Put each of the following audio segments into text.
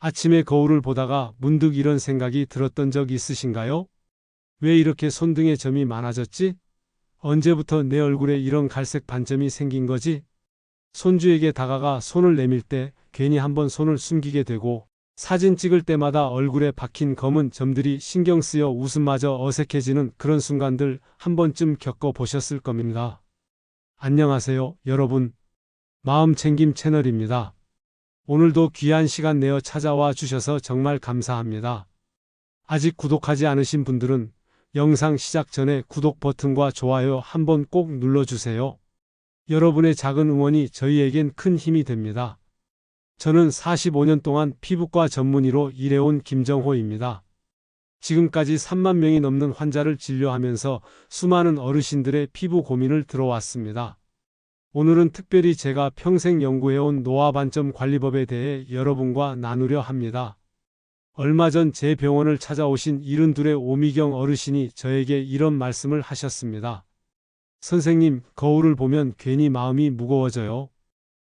아침에 거울을 보다가 문득 이런 생각이 들었던 적 있으신가요? 왜 이렇게 손등에 점이 많아졌지? 언제부터 내 얼굴에 이런 갈색 반점이 생긴 거지? 손주에게 다가가 손을 내밀 때 괜히 한번 손을 숨기게 되고 사진 찍을 때마다 얼굴에 박힌 검은 점들이 신경 쓰여 웃음마저 어색해지는 그런 순간들 한 번쯤 겪어보셨을 겁니다. 안녕하세요, 여러분. 마음챙김 채널입니다. 오늘도 귀한 시간 내어 찾아와 주셔서 정말 감사합니다. 아직 구독하지 않으신 분들은 영상 시작 전에 구독 버튼과 좋아요 한번 꼭 눌러주세요. 여러분의 작은 응원이 저희에겐 큰 힘이 됩니다. 저는 45년 동안 피부과 전문의로 일해온 김정호입니다. 지금까지 3만 명이 넘는 환자를 진료하면서 수많은 어르신들의 피부 고민을 들어왔습니다. 오늘은 특별히 제가 평생 연구해온 노화 반점 관리법에 대해 여러분과 나누려 합니다. 얼마 전 제 병원을 찾아오신 72의 오미경 어르신이 저에게 이런 말씀을 하셨습니다. 선생님, 거울을 보면 괜히 마음이 무거워져요.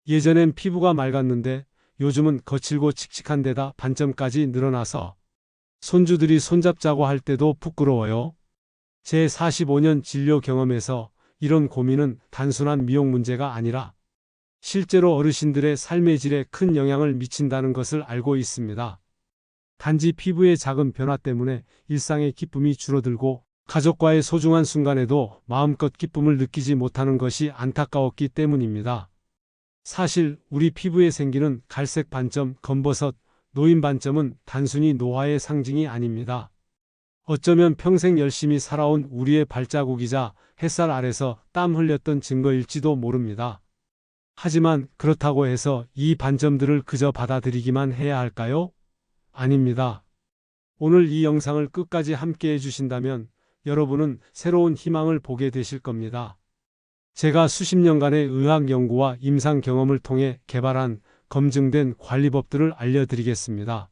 예전엔 피부가 맑았는데 요즘은 거칠고 칙칙한 데다 반점까지 늘어나서 손주들이 손잡자고 할 때도 부끄러워요. 제 45년 진료 경험에서 이런 고민은 단순한 미용 문제가 아니라 실제로 어르신들의 삶의 질에 큰 영향을 미친다는 것을 알고 있습니다. 단지 피부의 작은 변화 때문에 일상의 기쁨이 줄어들고 가족과의 소중한 순간에도 마음껏 기쁨을 느끼지 못하는 것이 안타까웠기 때문입니다. 사실 우리 피부에 생기는 갈색 반점, 검버섯, 노인 반점은 단순히 노화의 상징이 아닙니다. 어쩌면 평생 열심히 살아온 우리의 발자국이자 햇살 아래서 땀 흘렸던 증거일지도 모릅니다. 하지만 그렇다고 해서 이 반점들을 그저 받아들이기만 해야 할까요? 아닙니다. 오늘 이 영상을 끝까지 함께 해주신다면 여러분은 새로운 희망을 보게 되실 겁니다. 제가 수십 년간의 의학 연구와 임상 경험을 통해 개발한 검증된 관리법들을 알려드리겠습니다.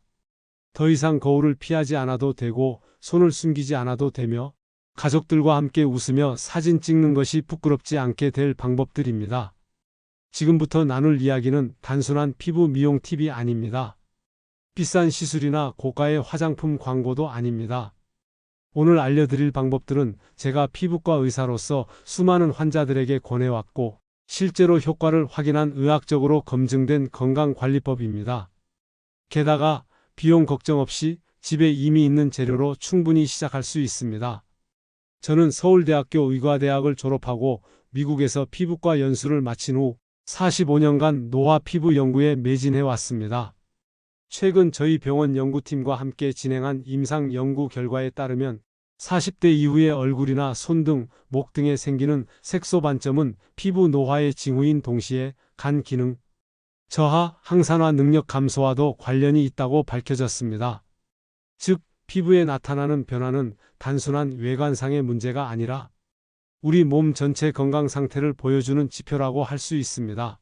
더 이상 거울을 피하지 않아도 되고 손을 숨기지 않아도 되며 가족들과 함께 웃으며 사진 찍는 것이 부끄럽지 않게 될 방법들입니다. 지금부터 나눌 이야기는 단순한 피부 미용 팁이 아닙니다. 비싼 시술이나 고가의 화장품 광고도 아닙니다. 오늘 알려드릴 방법들은 제가 피부과 의사로서 수많은 환자들에게 권해왔고 실제로 효과를 확인한 의학적으로 검증된 건강관리법입니다. 게다가 비용 걱정 없이 집에 이미 있는 재료로 충분히 시작할 수 있습니다. 저는 서울대학교 의과대학을 졸업하고 미국에서 피부과 연수를 마친 후 45년간 노화 피부 연구에 매진해 왔습니다. 최근 저희 병원 연구팀과 함께 진행한 임상 연구 결과에 따르면 40대 이후의 얼굴이나 손 등, 목 등에 생기는 색소 반점은 피부 노화의 징후인 동시에 간 기능 저하, 항산화 능력 감소와도 관련이 있다고 밝혀졌습니다. 즉, 피부에 나타나는 변화는 단순한 외관상의 문제가 아니라 우리 몸 전체 건강 상태를 보여주는 지표라고 할 수 있습니다.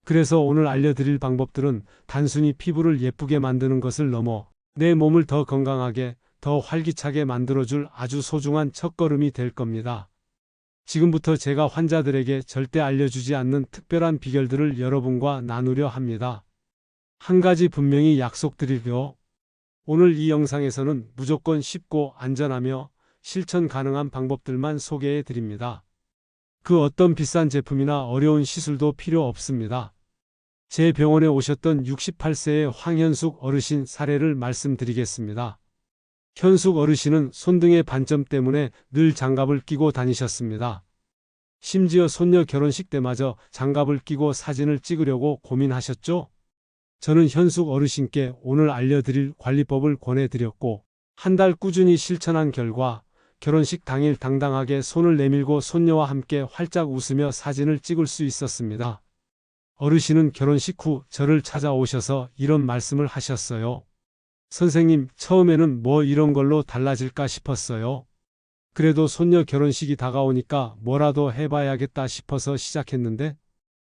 그래서 오늘 알려드릴 방법들은 단순히 피부를 예쁘게 만드는 것을 넘어 내 몸을 더 건강하게, 더 활기차게 만들어줄 아주 소중한 첫걸음이 될 겁니다. 지금부터 제가 환자들에게 절대 알려주지 않는 특별한 비결들을 여러분과 나누려 합니다. 한 가지 분명히 약속드리려. 오늘 이 영상에서는 무조건 쉽고 안전하며 실천 가능한 방법들만 소개해 드립니다. 그 어떤 비싼 제품이나 어려운 시술도 필요 없습니다. 제 병원에 오셨던 68세의 황현숙 어르신 사례를 말씀드리겠습니다. 현숙 어르신은 손등의 반점 때문에 늘 장갑을 끼고 다니셨습니다. 심지어 손녀 결혼식 때마저 장갑을 끼고 사진을 찍으려고 고민하셨죠? 저는 현숙 어르신께 오늘 알려드릴 관리법을 권해드렸고 한 달 꾸준히 실천한 결과 결혼식 당일 당당하게 손을 내밀고 손녀와 함께 활짝 웃으며 사진을 찍을 수 있었습니다. 어르신은 결혼식 후 저를 찾아오셔서 이런 말씀을 하셨어요. 선생님, 처음에는 뭐 이런 걸로 달라질까 싶었어요. 그래도 손녀 결혼식이 다가오니까 뭐라도 해봐야겠다 싶어서 시작했는데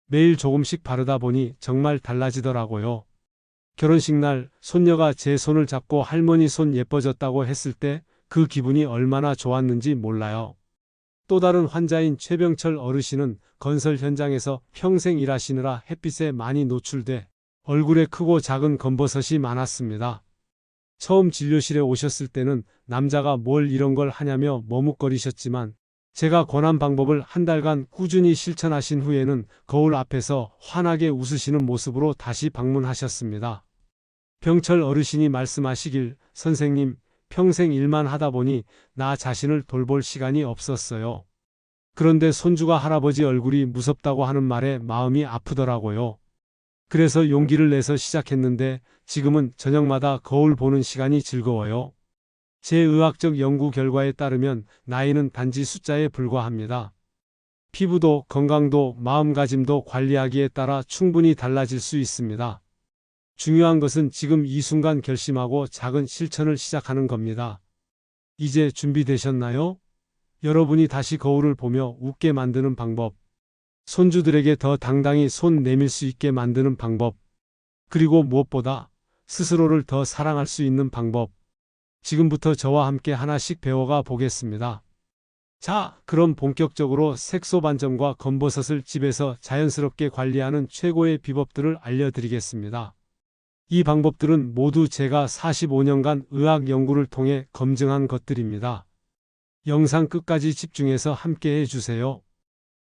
매일 조금씩 바르다 보니 정말 달라지더라고요. 결혼식 날 손녀가 제 손을 잡고 할머니 손 예뻐졌다고 했을 때 그 기분이 얼마나 좋았는지 몰라요. 또 다른 환자인 최병철 어르신은 건설 현장에서 평생 일하시느라 햇빛에 많이 노출돼 얼굴에 크고 작은 검버섯이 많았습니다. 처음 진료실에 오셨을 때는 남자가 뭘 이런 걸 하냐며 머뭇거리셨지만 제가 권한 방법을 한 달간 꾸준히 실천하신 후에는 거울 앞에서 환하게 웃으시는 모습으로 다시 방문하셨습니다. 병철 어르신이 말씀하시길 선생님, 평생 일만 하다 보니 나 자신을 돌볼 시간이 없었어요. 그런데 손주가 할아버지 얼굴이 무섭다고 하는 말에 마음이 아프더라고요. 그래서 용기를 내서 시작했는데 지금은 저녁마다 거울 보는 시간이 즐거워요. 제 의학적 연구 결과에 따르면 나이는 단지 숫자에 불과합니다. 피부도 건강도 마음가짐도 관리하기에 따라 충분히 달라질 수 있습니다. 중요한 것은 지금 이 순간 결심하고 작은 실천을 시작하는 겁니다. 이제 준비되셨나요? 여러분이 다시 거울을 보며 웃게 만드는 방법, 손주들에게 더 당당히 손 내밀 수 있게 만드는 방법, 그리고 무엇보다 스스로를 더 사랑할 수 있는 방법. 지금부터 저와 함께 하나씩 배워가 보겠습니다. 자, 그럼 본격적으로 색소 반점과 검버섯을 집에서 자연스럽게 관리하는 최고의 비법들을 알려드리겠습니다. 이 방법들은 모두 제가 45년간 의학 연구를 통해 검증한 것들입니다. 영상 끝까지 집중해서 함께 해주세요.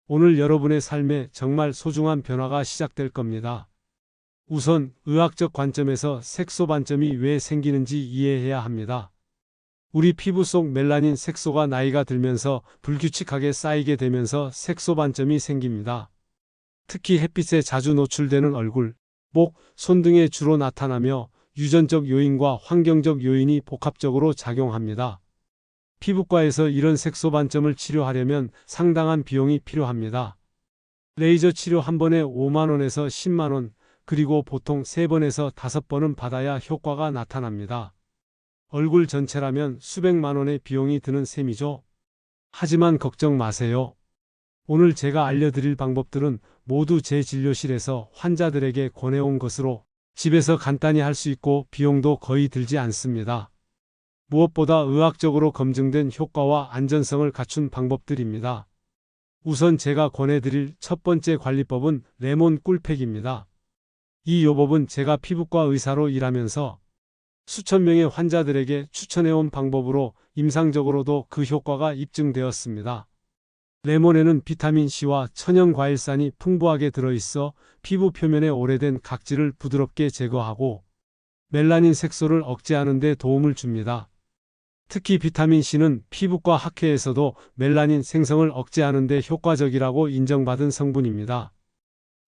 오늘 여러분의 삶에 정말 소중한 변화가 시작될 겁니다. 우선 의학적 관점에서 색소 반점이 왜 생기는지 이해해야 합니다. 우리 피부 속 멜라닌 색소가 나이가 들면서 불규칙하게 쌓이게 되면서 색소 반점이 생깁니다. 특히 햇빛에 자주 노출되는 얼굴, 목, 손 등에 주로 나타나며 유전적 요인과 환경적 요인이 복합적으로 작용합니다. 피부과에서 이런 색소 반점을 치료하려면 상당한 비용이 필요합니다. 레이저 치료 한 번에 5만 원에서 10만 원, 그리고 보통 3번에서 5번은 받아야 효과가 나타납니다. 얼굴 전체라면 수백만 원의 비용이 드는 셈이죠. 하지만 걱정 마세요. 오늘 제가 알려드릴 방법들은 모두 제 진료실에서 환자들에게 권해온 것으로 집에서 간단히 할 수 있고 비용도 거의 들지 않습니다. 무엇보다 의학적으로 검증된 효과와 안전성을 갖춘 방법들입니다. 우선 제가 권해드릴 첫 번째 관리법은 레몬 꿀팩입니다. 이 요법은 제가 피부과 의사로 일하면서 수천 명의 환자들에게 추천해온 방법으로 임상적으로도 그 효과가 입증되었습니다. 레몬에는 비타민C와 천연과일산이 풍부하게 들어있어 피부 표면의 오래된 각질을 부드럽게 제거하고 멜라닌 색소를 억제하는 데 도움을 줍니다. 특히 비타민C는 피부과 학회에서도 멜라닌 생성을 억제하는 데 효과적이라고 인정받은 성분입니다.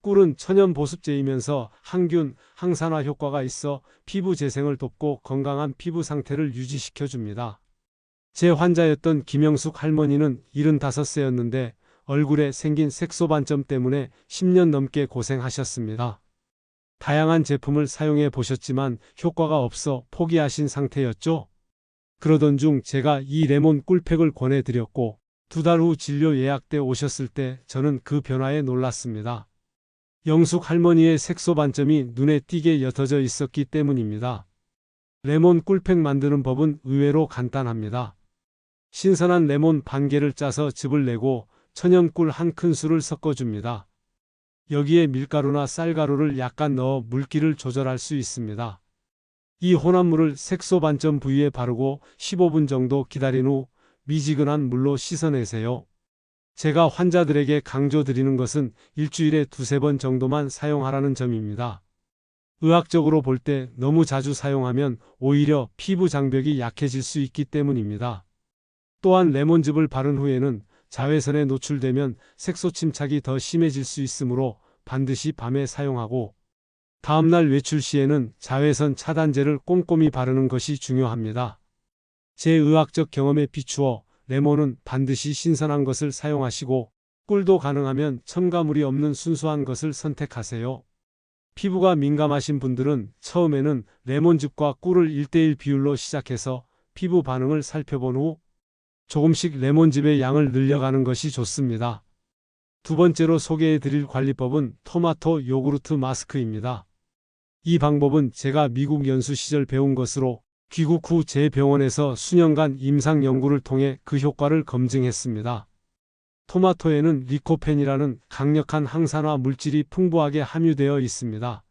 꿀은 천연 보습제이면서 항균, 항산화 효과가 있어 피부 재생을 돕고 건강한 피부 상태를 유지시켜 줍니다. 제 환자였던 김영숙 할머니는 75세였는데 얼굴에 생긴 색소 반점 때문에 10년 넘게 고생하셨습니다. 다양한 제품을 사용해 보셨지만 효과가 없어 포기하신 상태였죠. 그러던 중 제가 이 레몬 꿀팩을 권해드렸고 2달 후 진료 예약 때 오셨을 때 저는 그 변화에 놀랐습니다. 영숙 할머니의 색소 반점이 눈에 띄게 옅어져 있었기 때문입니다. 레몬 꿀팩 만드는 법은 의외로 간단합니다. 신선한 레몬 반 개를 짜서 즙을 내고 천연 꿀 한 큰술을 섞어줍니다. 여기에 밀가루나 쌀가루를 약간 넣어 물기를 조절할 수 있습니다. 이 혼합물을 색소 반점 부위에 바르고 15분 정도 기다린 후 미지근한 물로 씻어내세요. 제가 환자들에게 강조드리는 것은 일주일에 2-3번 정도만 사용하라는 점입니다. 의학적으로 볼 때 너무 자주 사용하면 오히려 피부 장벽이 약해질 수 있기 때문입니다. 또한 레몬즙을 바른 후에는 자외선에 노출되면 색소 침착이 더 심해질 수 있으므로 반드시 밤에 사용하고 다음날 외출 시에는 자외선 차단제를 꼼꼼히 바르는 것이 중요합니다. 제 의학적 경험에 비추어 레몬은 반드시 신선한 것을 사용하시고 꿀도 가능하면 첨가물이 없는 순수한 것을 선택하세요. 피부가 민감하신 분들은 처음에는 레몬즙과 꿀을 1:1 비율로 시작해서 피부 반응을 살펴본 후 조금씩 레몬즙의 양을 늘려가는 것이 좋습니다. 두 번째로 소개해드릴 관리법은 토마토 요구르트 마스크입니다. 이 방법은 제가 미국 연수 시절 배운 것으로 귀국 후 제 병원에서 수년간 임상 연구를 통해 그 효과를 검증했습니다. 토마토에는 리코펜이라는 강력한 항산화 물질이 풍부하게 함유되어 있습니다.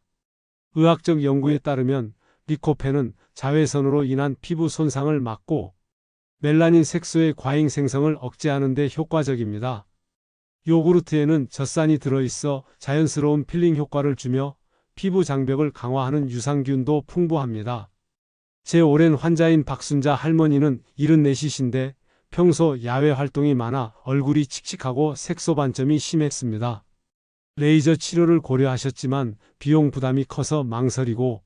의학적 연구에 따르면 리코펜은 자외선으로 인한 피부 손상을 막고 멜라닌 색소의 과잉 생성을 억제하는 데 효과적입니다. 요구르트에는 젖산이 들어있어 자연스러운 필링 효과를 주며 피부 장벽을 강화하는 유산균도 풍부합니다. 제 오랜 환자인 박순자 할머니는 74이신데 평소 야외 활동이 많아 얼굴이 칙칙하고 색소 반점이 심했습니다. 레이저 치료를 고려하셨지만 비용 부담이 커서 망설이고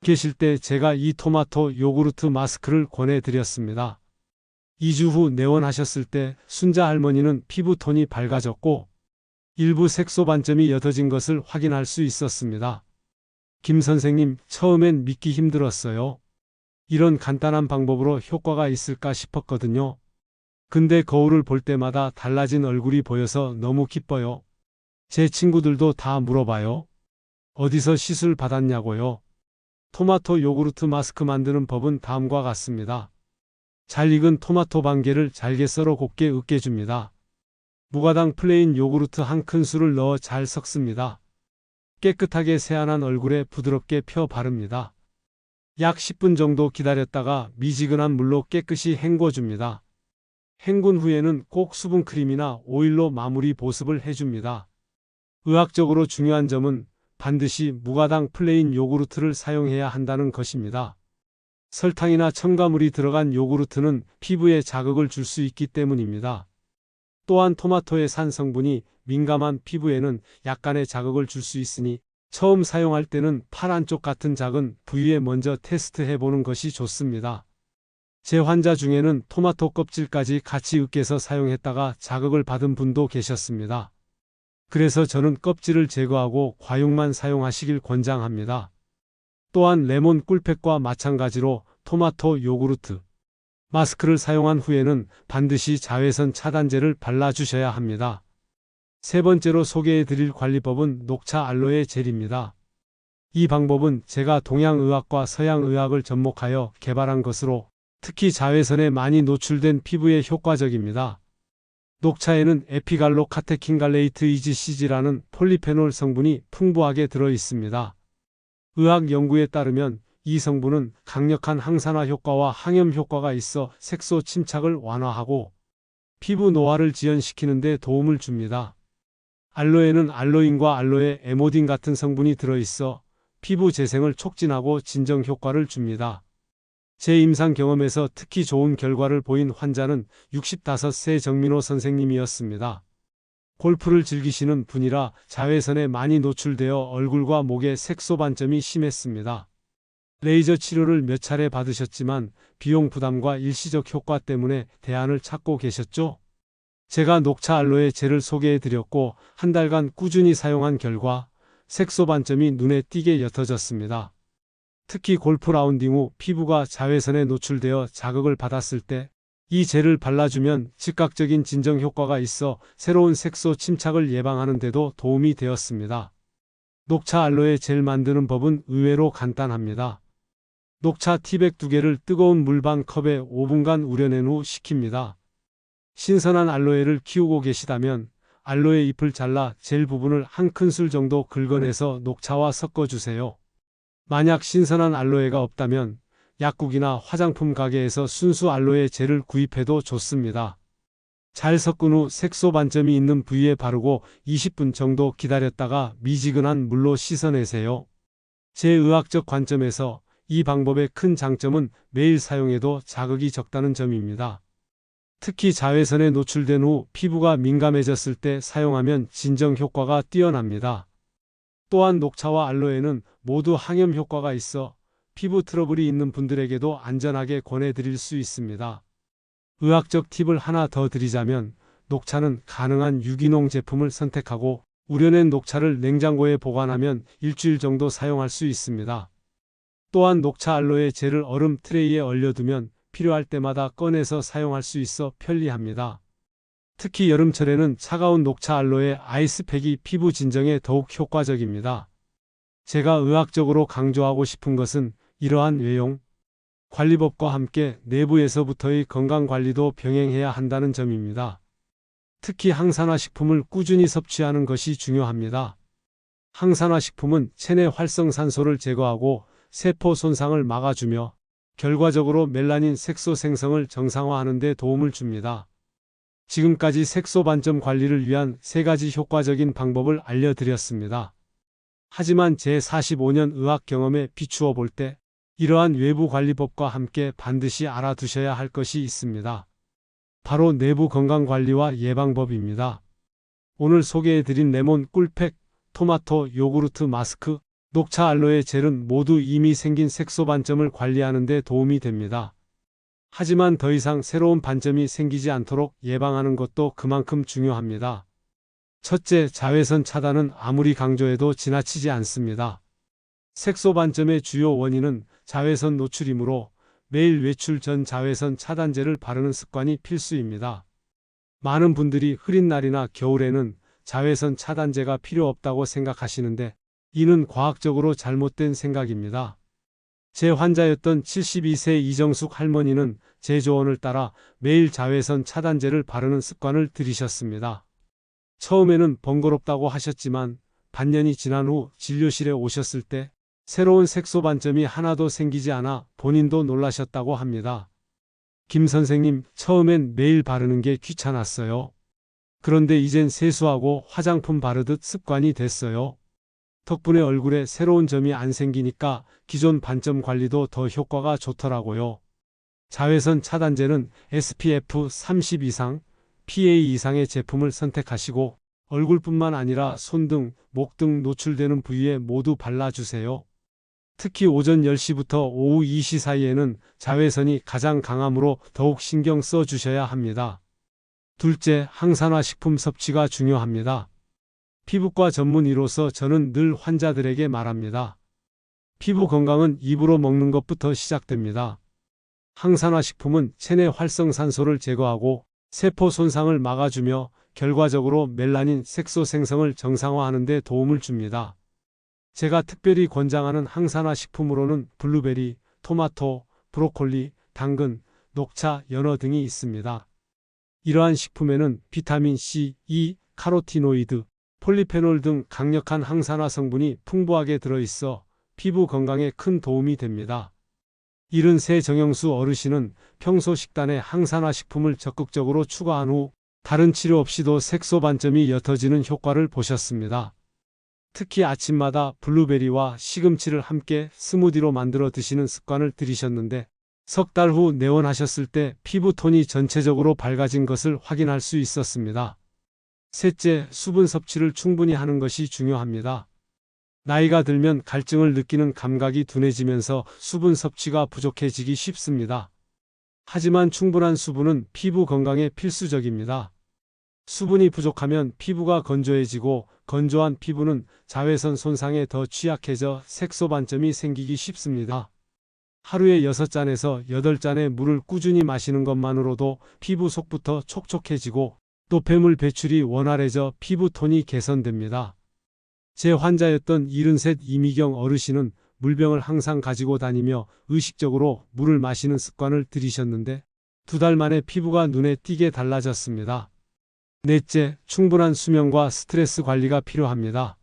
계실 때 제가 이 토마토 요구르트 마스크를 권해드렸습니다. 2주 후 내원하셨을 때 순자 할머니는 피부톤이 밝아졌고 일부 색소 반점이 옅어진 것을 확인할 수 있었습니다. 김 선생님, 처음엔 믿기 힘들었어요. 이런 간단한 방법으로 효과가 있을까 싶었거든요. 근데 거울을 볼 때마다 달라진 얼굴이 보여서 너무 기뻐요. 제 친구들도 다 물어봐요. 어디서 시술 받았냐고요. 토마토 요구르트 마스크 만드는 법은 다음과 같습니다. 잘 익은 토마토 반 개를 잘게 썰어 곱게 으깨줍니다. 무가당 플레인 요구르트 한 큰술을 넣어 잘 섞습니다. 깨끗하게 세안한 얼굴에 부드럽게 펴 바릅니다. 약 10분 정도 기다렸다가 미지근한 물로 깨끗이 헹궈줍니다. 헹군 후에는 꼭 수분크림이나 오일로 마무리 보습을 해줍니다. 의학적으로 중요한 점은 반드시 무가당 플레인 요구르트를 사용해야 한다는 것입니다. 설탕이나 첨가물이 들어간 요구르트는 피부에 자극을 줄 수 있기 때문입니다. 또한 토마토의 산 성분이 민감한 피부에는 약간의 자극을 줄 수 있으니 처음 사용할 때는 팔 안쪽 같은 작은 부위에 먼저 테스트해 보는 것이 좋습니다. 제 환자 중에는 토마토 껍질까지 같이 으깨서 사용했다가 자극을 받은 분도 계셨습니다. 그래서 저는 껍질을 제거하고 과육만 사용하시길 권장합니다. 또한 레몬 꿀팩과 마찬가지로 토마토 요구르트 마스크를 사용한 후에는 반드시 자외선 차단제를 발라주셔야 합니다. 세 번째로 소개해 드릴 관리법은 녹차 알로에 젤입니다. 이 방법은 제가 동양의학과 서양의학을 접목하여 개발한 것으로 특히 자외선에 많이 노출된 피부에 효과적입니다. 녹차에는 에피갈로 카테킨갈레이트 EGCG라는 폴리페놀 성분이 풍부하게 들어 있습니다. 의학 연구에 따르면 이 성분은 강력한 항산화 효과와 항염 효과가 있어 색소 침착을 완화하고 피부 노화를 지연시키는 데 도움을 줍니다. 알로에는 알로인과 알로에 에모딘 같은 성분이 들어있어 피부 재생을 촉진하고 진정 효과를 줍니다. 제 임상 경험에서 특히 좋은 결과를 보인 환자는 65세 정민호 선생님이었습니다. 골프를 즐기시는 분이라 자외선에 많이 노출되어 얼굴과 목에 색소 반점이 심했습니다. 레이저 치료를 몇 차례 받으셨지만 비용 부담과 일시적 효과 때문에 대안을 찾고 계셨죠? 제가 녹차 알로에 젤을 소개해 드렸고 한 달간 꾸준히 사용한 결과 색소 반점이 눈에 띄게 옅어졌습니다. 특히 골프 라운딩 후 피부가 자외선에 노출되어 자극을 받았을 때 이 젤을 발라주면 즉각적인 진정 효과가 있어 새로운 색소 침착을 예방하는 데도 도움이 되었습니다. 녹차 알로에 젤 만드는 법은 의외로 간단합니다. 녹차 티백 2개를 뜨거운 물 반 컵에 5분간 우려낸 후 식힙니다. 신선한 알로에를 키우고 계시다면 알로에 잎을 잘라 젤 부분을 한 큰술 정도 긁어내서 녹차와 섞어주세요. 만약 신선한 알로에가 없다면 약국이나 화장품 가게에서 순수 알로에 젤을 구입해도 좋습니다. 잘 섞은 후 색소 반점이 있는 부위에 바르고 20분 정도 기다렸다가 미지근한 물로 씻어내세요. 제 의학적 관점에서 이 방법의 큰 장점은 매일 사용해도 자극이 적다는 점입니다. 특히 자외선에 노출된 후 피부가 민감해졌을 때 사용하면 진정 효과가 뛰어납니다. 또한 녹차와 알로에는 모두 항염 효과가 있어 피부 트러블이 있는 분들에게도 안전하게 권해드릴 수 있습니다. 의학적 팁을 하나 더 드리자면 녹차는 가능한 유기농 제품을 선택하고 우려낸 녹차를 냉장고에 보관하면 일주일 정도 사용할 수 있습니다. 또한 녹차 알로에 젤을 얼음 트레이에 얼려두면 필요할 때마다 꺼내서 사용할 수 있어 편리합니다. 특히 여름철에는 차가운 녹차 알로에 아이스팩이 피부 진정에 더욱 효과적입니다. 제가 의학적으로 강조하고 싶은 것은 이러한 외용, 관리법과 함께 내부에서부터의 건강관리도 병행해야 한다는 점입니다. 특히 항산화 식품을 꾸준히 섭취하는 것이 중요합니다. 항산화 식품은 체내 활성산소를 제거하고 세포 손상을 막아주며 결과적으로 멜라닌 색소 생성을 정상화하는 데 도움을 줍니다. 지금까지 색소 반점 관리를 위한 3가지 효과적인 방법을 알려드렸습니다. 하지만 제 45년 의학 경험에 비추어 볼 때 이러한 외부 관리법과 함께 반드시 알아두셔야 할 것이 있습니다. 바로 내부 건강관리와 예방법입니다. 오늘 소개해드린 레몬 꿀팩, 토마토 요구르트 마스크, 녹차 알로에 젤은 모두 이미 생긴 색소 반점을 관리하는 데 도움이 됩니다. 하지만 더 이상 새로운 반점이 생기지 않도록 예방하는 것도 그만큼 중요합니다. 첫째, 자외선 차단은 아무리 강조해도 지나치지 않습니다. 색소 반점의 주요 원인은 자외선 노출이므로 매일 외출 전 자외선 차단제를 바르는 습관이 필수입니다. 많은 분들이 흐린 날이나 겨울에는 자외선 차단제가 필요 없다고 생각하시는데 이는 과학적으로 잘못된 생각입니다. 제 환자였던 72세 이정숙 할머니는 제 조언을 따라 매일 자외선 차단제를 바르는 습관을 들이셨습니다. 처음에는 번거롭다고 하셨지만 반년이 지난 후 진료실에 오셨을 때 새로운 색소 반점이 하나도 생기지 않아 본인도 놀라셨다고 합니다. 김 선생님, 처음엔 매일 바르는 게 귀찮았어요. 그런데 이젠 세수하고 화장품 바르듯 습관이 됐어요. 덕분에 얼굴에 새로운 점이 안 생기니까 기존 반점 관리도 더 효과가 좋더라고요. 자외선 차단제는 SPF 30 이상, PA 이상의 제품을 선택하시고 얼굴뿐만 아니라 손 등, 목 등 노출되는 부위에 모두 발라주세요. 특히 오전 10시부터 오후 2시 사이에는 자외선이 가장 강하므로 더욱 신경 써 주셔야 합니다. 둘째, 항산화 식품 섭취가 중요합니다. 피부과 전문의로서 저는 늘 환자들에게 말합니다. 피부 건강은 입으로 먹는 것부터 시작됩니다. 항산화 식품은 체내 활성산소를 제거하고 세포 손상을 막아주며 결과적으로 멜라닌 색소 생성을 정상화하는 데 도움을 줍니다. 제가 특별히 권장하는 항산화 식품으로는 블루베리, 토마토, 브로콜리, 당근, 녹차, 연어 등이 있습니다. 이러한 식품에는 비타민 C, E, 카로티노이드, 폴리페놀 등 강력한 항산화 성분이 풍부하게 들어있어 피부 건강에 큰 도움이 됩니다. 73 정영수 어르신은 평소 식단에 항산화 식품을 적극적으로 추가한 후 다른 치료 없이도 색소 반점이 옅어지는 효과를 보셨습니다. 특히 아침마다 블루베리와 시금치를 함께 스무디로 만들어 드시는 습관을 들이셨는데 석 달 후 내원하셨을 때 피부톤이 전체적으로 밝아진 것을 확인할 수 있었습니다. 셋째, 수분 섭취를 충분히 하는 것이 중요합니다. 나이가 들면 갈증을 느끼는 감각이 둔해지면서 수분 섭취가 부족해지기 쉽습니다. 하지만 충분한 수분은 피부 건강에 필수적입니다. 수분이 부족하면 피부가 건조해지고 건조한 피부는 자외선 손상에 더 취약해져 색소 반점이 생기기 쉽습니다. 하루에 6잔에서 8잔의 물을 꾸준히 마시는 것만으로도 피부 속부터 촉촉해지고 노폐물 배출이 원활해져 피부톤이 개선됩니다. 제 환자였던 73 이미경 어르신은 물병을 항상 가지고 다니며 의식적으로 물을 마시는 습관을 들이셨는데 2달 만에 피부가 눈에 띄게 달라졌습니다. 넷째, 충분한 수면과 스트레스 관리가 필요합니다.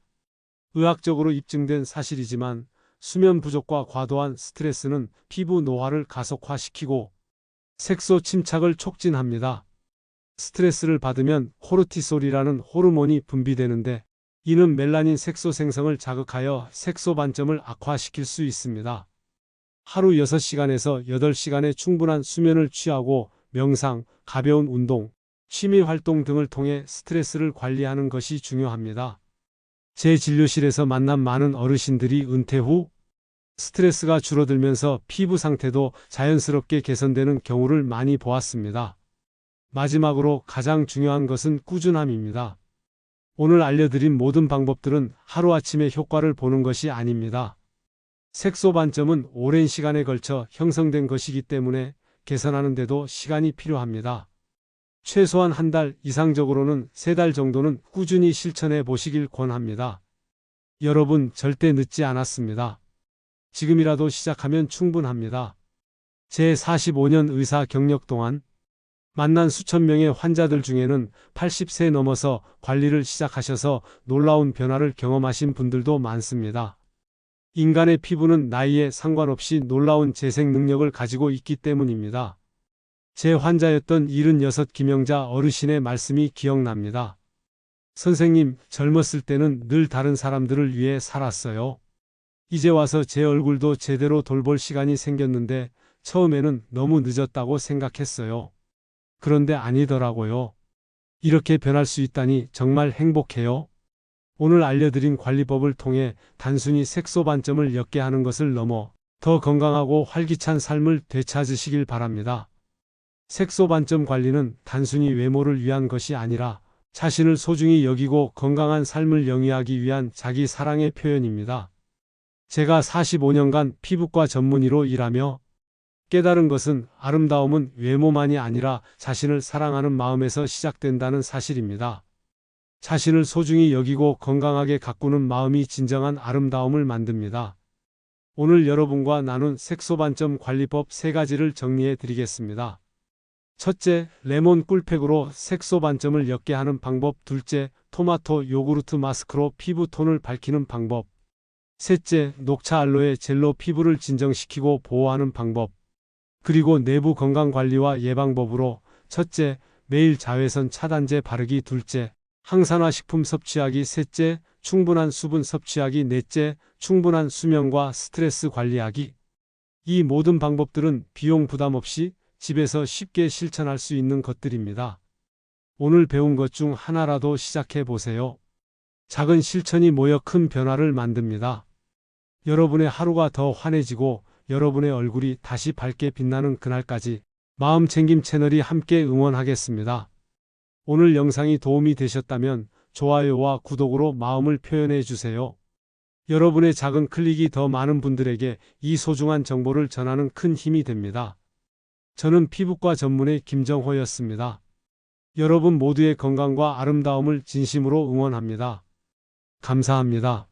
의학적으로 입증된 사실이지만 수면 부족과 과도한 스트레스는 피부 노화를 가속화시키고 색소 침착을 촉진합니다. 스트레스를 받으면 코르티솔이라는 호르몬이 분비되는데 이는 멜라닌 색소 생성을 자극하여 색소 반점을 악화시킬 수 있습니다. 하루 6시간에서 8시간의 충분한 수면을 취하고 명상, 가벼운 운동, 취미 활동 등을 통해 스트레스를 관리하는 것이 중요합니다. 제 진료실에서 만난 많은 어르신들이 은퇴 후 스트레스가 줄어들면서 피부 상태도 자연스럽게 개선되는 경우를 많이 보았습니다. 마지막으로 가장 중요한 것은 꾸준함입니다. 오늘 알려드린 모든 방법들은 하루아침에 효과를 보는 것이 아닙니다. 색소 반점은 오랜 시간에 걸쳐 형성된 것이기 때문에 개선하는 데도 시간이 필요합니다. 최소한 한 달, 이상적으로는 3달 정도는 꾸준히 실천해 보시길 권합니다. 여러분, 절대 늦지 않았습니다. 지금이라도 시작하면 충분합니다. 제 45년 의사 경력 동안 만난 수천 명의 환자들 중에는 80세 넘어서 관리를 시작하셔서 놀라운 변화를 경험하신 분들도 많습니다. 인간의 피부는 나이에 상관없이 놀라운 재생 능력을 가지고 있기 때문입니다. 제 환자였던 76 김영자 어르신의 말씀이 기억납니다. 선생님, 젊었을 때는 늘 다른 사람들을 위해 살았어요. 이제 와서 제 얼굴도 제대로 돌볼 시간이 생겼는데 처음에는 너무 늦었다고 생각했어요. 그런데 아니더라고요. 이렇게 변할 수 있다니 정말 행복해요. 오늘 알려드린 관리법을 통해 단순히 색소 반점을 옅게 하는 것을 넘어 더 건강하고 활기찬 삶을 되찾으시길 바랍니다. 색소 반점 관리는 단순히 외모를 위한 것이 아니라 자신을 소중히 여기고 건강한 삶을 영위하기 위한 자기 사랑의 표현입니다. 제가 45년간 피부과 전문의로 일하며 깨달은 것은 아름다움은 외모만이 아니라 자신을 사랑하는 마음에서 시작된다는 사실입니다. 자신을 소중히 여기고 건강하게 가꾸는 마음이 진정한 아름다움을 만듭니다. 오늘 여러분과 나눈 색소 반점 관리법 3가지를 정리해 드리겠습니다. 첫째, 레몬 꿀팩으로 색소 반점을 옅게 하는 방법. 둘째, 토마토 요구르트 마스크로 피부 톤을 밝히는 방법. 셋째, 녹차 알로에 젤로 피부를 진정시키고 보호하는 방법. 그리고 내부 건강관리와 예방법으로 첫째, 매일 자외선 차단제 바르기. 둘째, 항산화 식품 섭취하기. 셋째, 충분한 수분 섭취하기. 넷째, 충분한 수면과 스트레스 관리하기. 이 모든 방법들은 비용 부담 없이 집에서 쉽게 실천할 수 있는 것들입니다. 오늘 배운 것 중 하나라도 시작해 보세요. 작은 실천이 모여 큰 변화를 만듭니다. 여러분의 하루가 더 환해지고 여러분의 얼굴이 다시 밝게 빛나는 그날까지 마음챙김 채널이 함께 응원하겠습니다. 오늘 영상이 도움이 되셨다면 좋아요와 구독으로 마음을 표현해 주세요. 여러분의 작은 클릭이 더 많은 분들에게 이 소중한 정보를 전하는 큰 힘이 됩니다. 저는 피부과 전문의 김정호였습니다. 여러분 모두의 건강과 아름다움을 진심으로 응원합니다. 감사합니다.